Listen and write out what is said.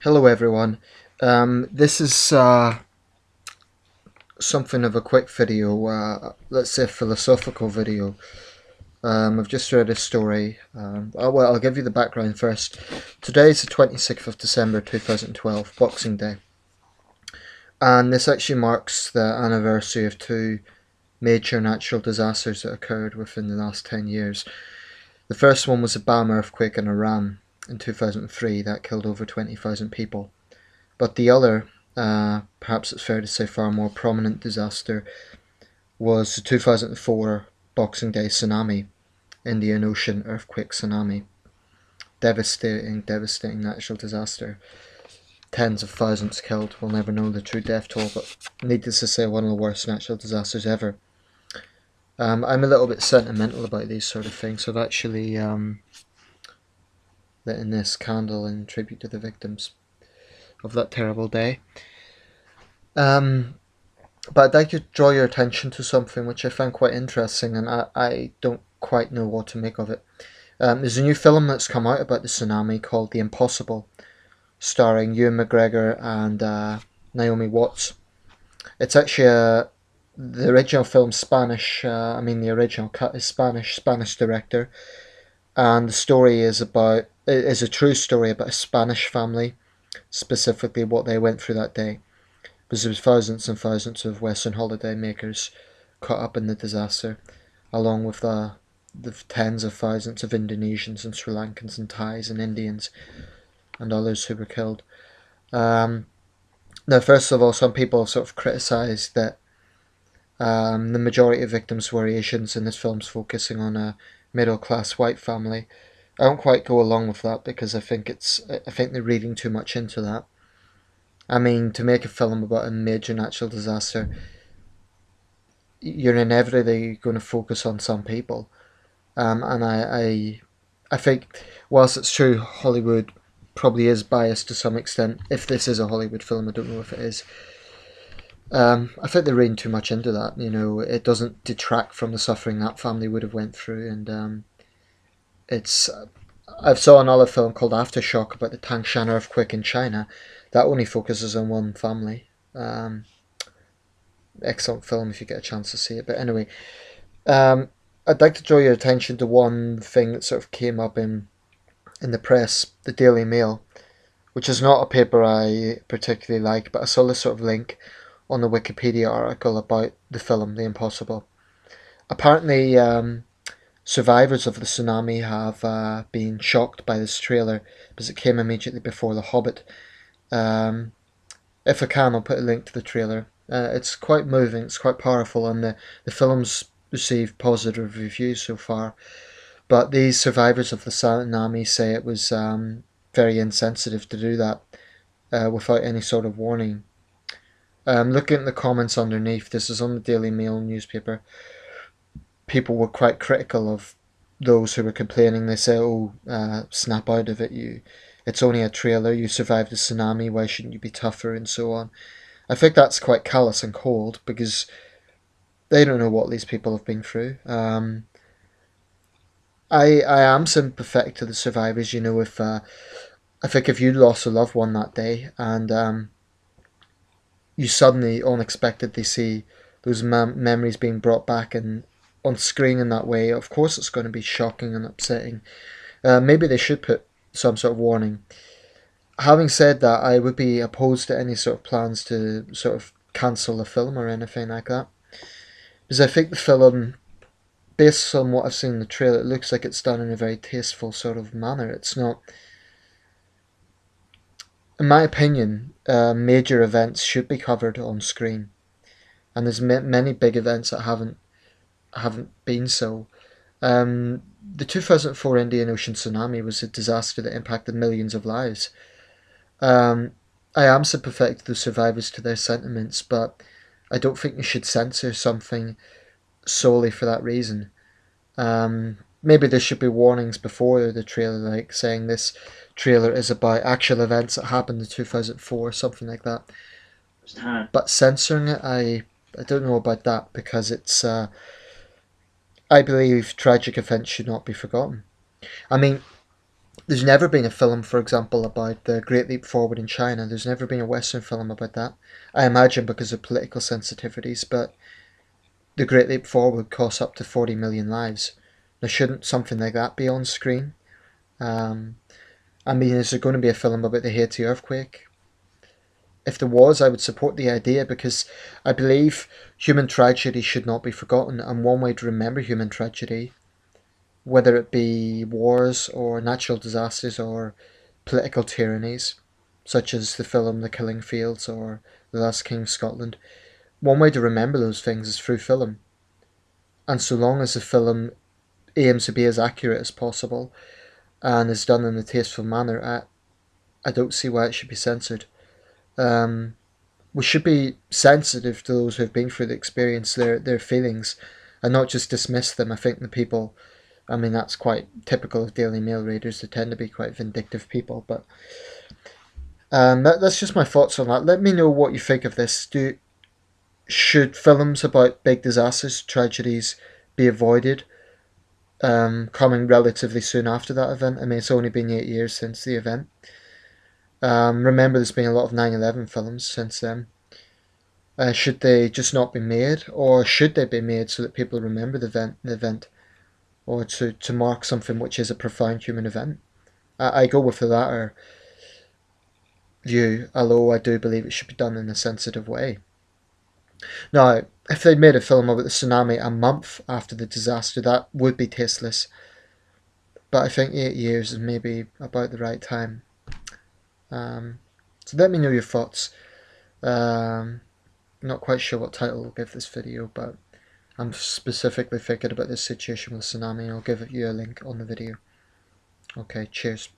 Hello everyone. This is something of a quick video, let's say a philosophical video. I've just read a story. I'll give you the background first. Today is the 26th of December 2012, Boxing Day. And this actually marks the anniversary of two major natural disasters that occurred within the last 10 years. The first one was a BAM earthquake in Iran in 2003 that killed over 20,000 people. But the other, perhaps it's fair to say far more prominent disaster, was the 2004 Boxing Day tsunami, Indian Ocean earthquake tsunami. Devastating natural disaster. Tens of thousands killed. We'll never know the true death toll, but needless to say, one of the worst natural disasters ever. I'm a little bit sentimental about these sort of things, so I've actually lit in this candle in tribute to the victims of that terrible day. But I'd like to draw your attention to something which I found quite interesting, and I don't quite know what to make of it. There's a new film that's come out about the tsunami called The Impossible, starring Ewan McGregor and Naomi Watts. It's actually the original film Spanish. The original cut is Spanish director, and the story is a true story about a Spanish family, specifically what they went through that day. Because there was thousands and thousands of Western holiday makers caught up in the disaster, along with the tens of thousands of Indonesians and Sri Lankans and Thais and Indians and others who were killed. Now, first of all, some people have sort of criticised that the majority of victims were Asians, and this film's focusing on a middle-class white family. I don't quite go along with that because I think they're reading too much into that. I mean, to make a film about a major natural disaster, you're inevitably going to focus on some people. And I think, whilst it's true, Hollywood probably is biased to some extent. If this is a Hollywood film, I don't know if it is. I think they're reading too much into that. You know, it doesn't detract from the suffering that family would have went through, and it's. I've saw another film called Aftershock about the Tangshan earthquake in China. That only focuses on one family. Excellent film if you get a chance to see it. But anyway, I'd like to draw your attention to one thing that sort of came up in the press, the Daily Mail, which is not a paper I particularly like, but I saw this sort of link on the Wikipedia article about the film The Impossible. Apparently, survivors of the tsunami have been shocked by this trailer because it came immediately before The Hobbit. If I can, I'll put a link to the trailer. It's quite moving, it's quite powerful, and the film's received positive reviews so far. But these survivors of the tsunami say it was very insensitive to do that without any sort of warning. Looking at the comments underneath, this is on the Daily Mail newspaper, people were quite critical of those who were complaining. They say, "Oh, snap out of it! It's only a trailer. You survived the tsunami. Why shouldn't you be tougher?" and so on. I think that's quite callous and cold because they don't know what these people have been through. I am sympathetic to the survivors. You know, if I think if you lost a loved one that day and you suddenly unexpectedly see those memories being brought back and on screen in that way, of course it's going to be shocking and upsetting. Maybe they should put some sort of warning. Having said that, I would be opposed to any sort of plans to sort of cancel the film or anything like that, because I think the film, based on what I've seen in the trailer, it looks like it's done in a very tasteful sort of manner. It's not, in my opinion, major events should be covered on screen, and there's many big events that haven't been so. The 2004 Indian Ocean tsunami was a disaster that impacted millions of lives. Um, I am sympathetic to the survivors, to their sentiments, but I don't think you should censor something solely for that reason. Maybe there should be warnings before the trailer, like saying this trailer is about actual events that happened in 2004, something like that. But censoring it, I don't know about that because it's I believe tragic events should not be forgotten. I mean, There's never been a film, for example, about the Great Leap Forward in China. There's never been a Western film about that. I imagine because of political sensitivities, but the Great Leap Forward costs up to 40 million lives. Now, shouldn't something like that be on screen? Um, I mean, is there going to be a film about the Haiti earthquake? If there was, I would support the idea because I believe human tragedy should not be forgotten, and one way to remember human tragedy, whether it be wars or natural disasters or political tyrannies, such as the film The Killing Fields or The Last King of Scotland, one way to remember those things is through film. And so long as the film aims to be as accurate as possible and is done in a tasteful manner, I don't see why it should be censored. Um, we should be sensitive to those who have been through the experience, their feelings, and not just dismiss them. I think the people, I mean, that's quite typical of Daily Mail readers. They tend to be quite vindictive people, but that's just my thoughts on that. Let me know what you think of this. Should films about big disasters, tragedies, be avoided? Coming relatively soon after that event. I mean, it's only been 8 years since the event. Remember, there's been a lot of 9/11 films since then. Should they just not be made, or should they be made so that people remember the event, or to mark something which is a profound human event? I go with the latter view, although I do believe it should be done in a sensitive way. Now, if they'd made a film about the tsunami a month after the disaster, that would be tasteless. But I think 8 years is maybe about the right time. So let me know your thoughts. Not quite sure what title I'll give this video, but I'm specifically thinking about this situation with tsunami, and I'll give you a link on the video. Okay, cheers.